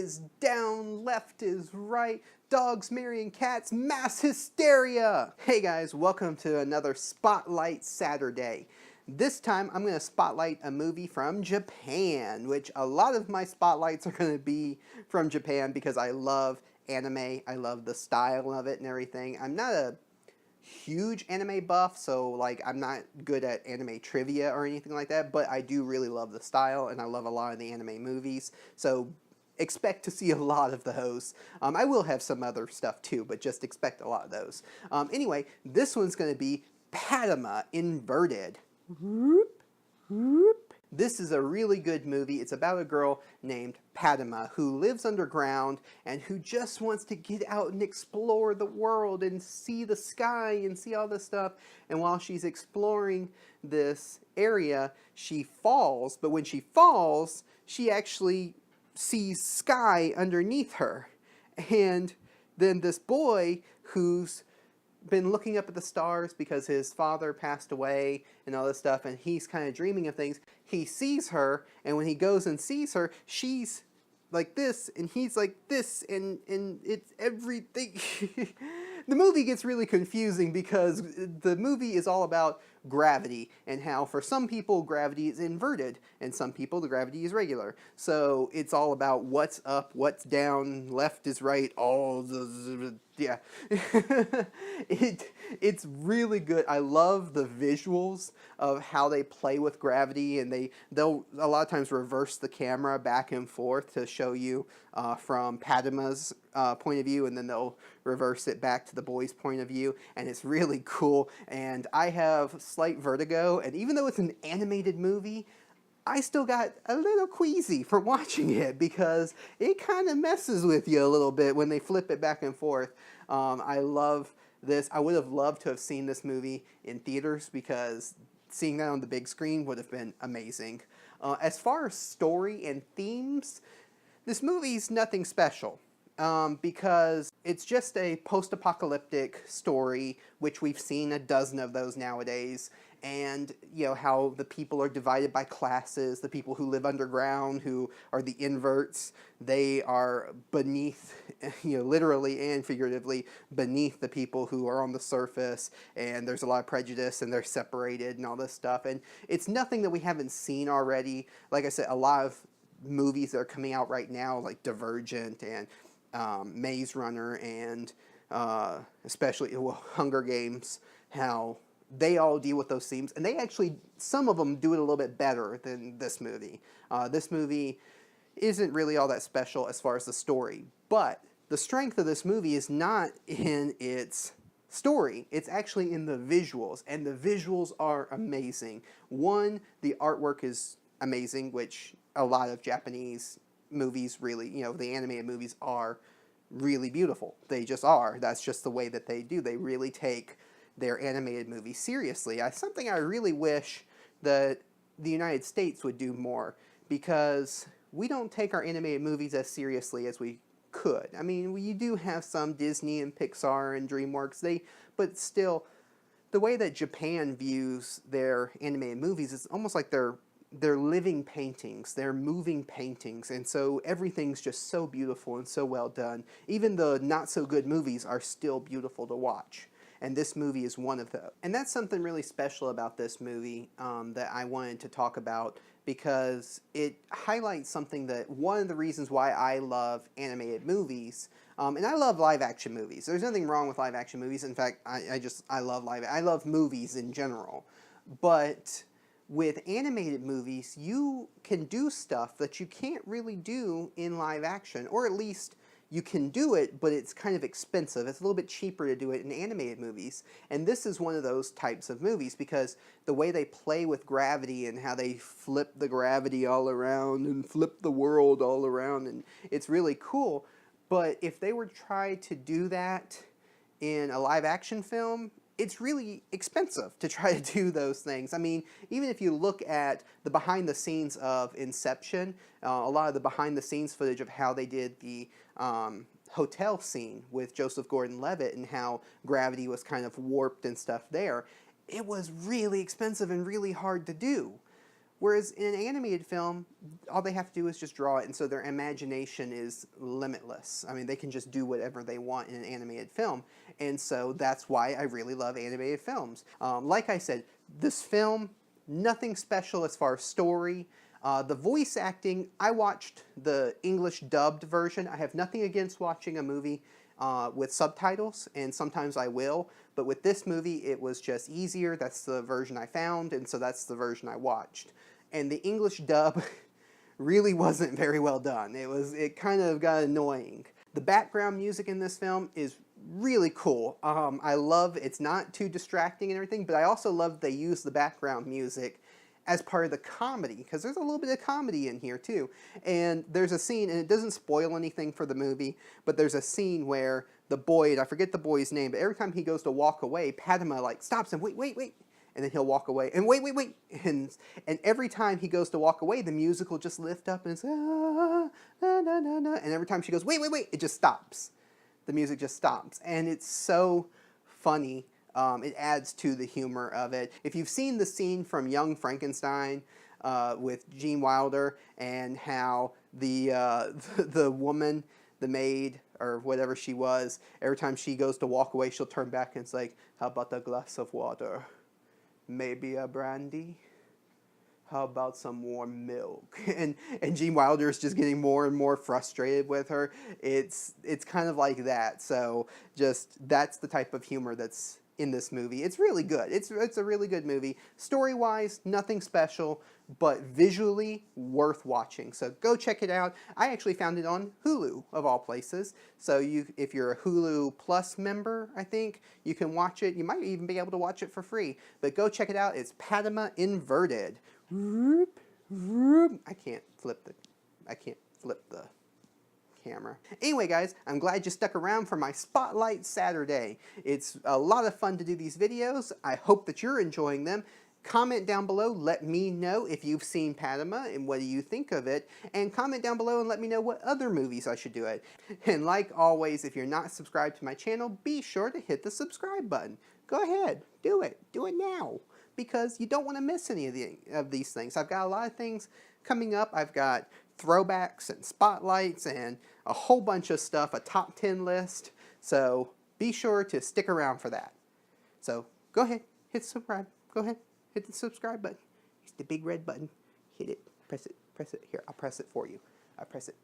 is down, left is right, dogs marrying cats, mass hysteria! Hey guys, welcome to another Spotlight Saturday. This time I'm going to spotlight a movie from Japan, which a lot of my spotlights are going to be from Japan because I love anime, I love the style of it and everything. I'm not a huge anime buff, so like I'm not good at anime trivia or anything like that, but I do really love the style and I love a lot of the anime movies, so expect to see a lot of those. I will have some other stuff too, but just expect a lot of those. Anyway, this one's going to be Patema Inverted. Whoop, whoop. This is a really good movie. It's about a girl named Patema who lives underground and who just wants to get out and explore the world and see the sky and see all this stuff. And while she's exploring this area, she falls. But when she falls, she actually sees sky underneath her. And then this boy who's been looking up at the stars because his father passed away and all this stuff, and he's kind of dreaming of things. He sees her, and when he goes and sees her, she's like this, and he's like this, and it's everything. The movie gets really confusing because the movie is all about gravity and how for some people gravity is inverted and some people the gravity is regular. So it's all about what's up, what's down, left is right, all the yeah. It's really good. I love the visuals of how they play with gravity, and they'll a lot of times reverse the camera back and forth to show you from Patema's point of view, and then they'll reverse it back to the boy's point of view, and it's really cool. And I have slight vertigo, and even though it's an animated movie, I still got a little queasy from watching it because it kind of messes with you a little bit when they flip it back and forth. I love this. I would have loved to have seen this movie in theaters because seeing that on the big screen would have been amazing. As far as story and themes, this movie's nothing special. Because it's just a post-apocalyptic story, which we've seen a dozen of those nowadays, and you know how the people are divided by classes. The people who live underground, who are the inverts, they are beneath, you know, literally and figuratively beneath the people who are on the surface, and there's a lot of prejudice, and they're separated and all this stuff, and it's nothing that we haven't seen already. Like I said, a lot of movies that are coming out right now, like Divergent and Maze Runner and especially Hunger Games, how they all deal with those themes, and they actually, some of them do it a little bit better than this movie. This movie isn't really all that special as far as the story, but the strength of this movie is not in its story, it's actually in the visuals, and the visuals are amazing. One, the artwork is amazing, which a lot of Japanese movies really, you know, the animated movies are really beautiful. They just are. That's just the way that they do. They really take their animated movies seriously. Something I really wish that the United States would do more, because we don't take our animated movies as seriously as we could. I mean, you do have some Disney and Pixar and DreamWorks, but still, the way that Japan views their animated movies is almost like they're living paintings, they're moving paintings, and so everything's just so beautiful and so well done. Even the not-so-good movies are still beautiful to watch, and this movie is one of those. And that's something really special about this movie that I wanted to talk about, because it highlights something that, one of the reasons why I love animated movies, and I love live-action movies. There's nothing wrong with live-action movies. In fact, I love movies in general, but with animated movies, you can do stuff that you can't really do in live action, or at least you can do it, but it's kind of expensive. It's a little bit cheaper to do it in animated movies, and this is one of those types of movies because the way they play with gravity and how they flip the gravity all around and flip the world all around, and it's really cool. But if they were to try to do that in a live action film, it's really expensive to try to do those things. I mean, even if you look at the behind the scenes of Inception, a lot of the behind the scenes footage of how they did the hotel scene with Joseph Gordon-Levitt and how gravity was kind of warped and stuff there, it was really expensive and really hard to do. Whereas in an animated film, all they have to do is just draw it, and so their imagination is limitless. I mean, they can just do whatever they want in an animated film, and so that's why I really love animated films. Like I said, this film, nothing special as far as story. The voice acting, I watched the English dubbed version. I have nothing against watching a movie with subtitles, and sometimes I will, but with this movie it was just easier. That's the version I found, and so that's the version I watched. And the English dub really wasn't very well done. It kind of got annoying. The background music in this film is really cool. I love, it's not too distracting and everything, but I also love they use the background music as part of the comedy, because there's a little bit of comedy in here too. And there's a scene, and it doesn't spoil anything for the movie, but there's a scene where the boy, and I forget the boy's name, but every time he goes to walk away, Patema like stops him, wait, wait, wait, and then he'll walk away, and wait, wait, wait, and every time he goes to walk away, the music will just lift up, and it's, ah, na, na, na, na, and every time she goes, wait, wait, wait, it just stops. The music just stops, and it's so funny. It adds to the humor of it. If you've seen the scene from Young Frankenstein with Gene Wilder, and how the woman, the maid, or whatever she was, every time she goes to walk away, she'll turn back and it's like, how about a glass of water? Maybe a brandy? How about some warm milk? And Gene Wilder is just getting more and more frustrated with her. It's kind of like that. So just, that's the type of humor that's in this movie. It's really good. It's a really good movie. Story-wise, nothing special, but visually worth watching. So go check it out. I actually found it on Hulu, of all places. So if you're a Hulu Plus member, I think, you can watch it. You might even be able to watch it for free. But go check it out. It's Patema Inverted. I can't flip the camera. Anyway, guys, I'm glad you stuck around for my Spotlight Saturday. It's a lot of fun to do these videos. I hope that you're enjoying them. Comment down below, let me know if you've seen Patema and what do you think of it, and comment down below and let me know what other movies I should do it. And like always, if you're not subscribed to my channel, be sure to hit the subscribe button. Go ahead, do it now, because you don't want to miss any of these things. I've got a lot of things coming up. I've got throwbacks and spotlights and a whole bunch of stuff, a top 10 list. So be sure to stick around for that. So go ahead, hit subscribe. Go ahead, hit the subscribe button. It's the big red button. Hit it, press it, press it. Here, I'll press it for you. I press it.